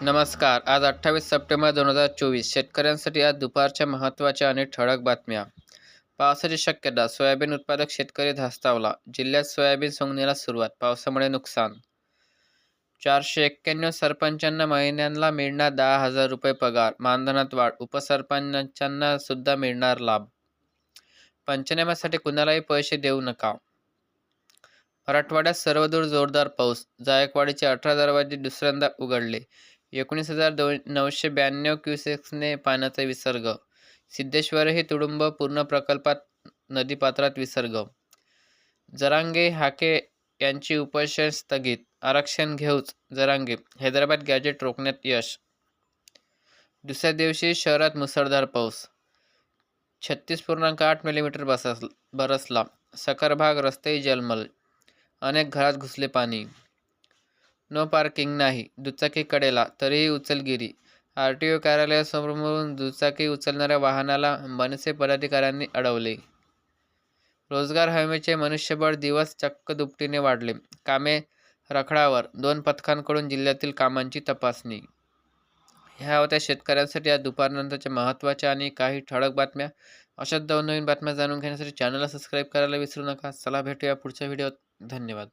नमस्कार. आज 28 सप्टेंबर 2024. शेतकऱ्यांसाठी आज दुपारच्या महत्त्वाच्या आणि ठळक बातम्या. पावसाची शक्यता. सोयाबीन उत्पादक शेतकरी धास्तावला. जिल्ह्यात सोयाबीन सोंगणीला सुरुवात. पावसामुळे नुकसान. 491 सरपंचांना महिन्याला मिळणार 10,000 रुपये पगार. मानधनात वाढ. उपसरपंचांना सुद्धा मिळणार लाभ. पंचनाम्यासाठी कुणालाही पैसे देऊ नका. मराठवाड्यात सर्वदूर जोरदार पाऊस. जायकवाडीचे 18 दरवाजे दुसऱ्यांदा उघडले. 19,992 क्युसेक्सने पाण्याचा विसर्ग. सिद्धेश्वरही तुडुंब. पूर्ण प्रकल्पात नदीपात्रात विसर्ग. जरांगे हाके यांची उपोषण स्थगित. आरक्षण घेऊच जरांगे. हैदराबाद गॅजेट रोखण्यात यश. दुसऱ्या दिवशी शहरात मुसळधार पाऊस. 36.8 मिलीमीटर बरसला. सकरभाग रस्तेही जलमल. अनेक घरात घुसले पाणी. नो पार्किंग नाही. दुचाकी कडेला तरीही उचलगिरी. RTO कार्यालयासमोरून दुचाकी उचलणाऱ्या वाहनाला मनसे पदाधिकाऱ्यांनी अडवले. रोजगार हमीचे मनुष्यबळ दिवस चक्क दुपटीने वाढले. कामे रखडावर. 2 पथकांकडून जिल्ह्यातील कामांची तपासणी. ह्या होत्या शेतकऱ्यांसाठी आज दुपारनंतरच्या महत्त्वाच्या आणि काही ठळक बातम्या. अशाच नवीन बातम्या जाणून घेण्यासाठी चॅनलला सबस्क्राईब करायला विसरू नका. चला भेटूया पुढच्या व्हिडिओत. धन्यवाद.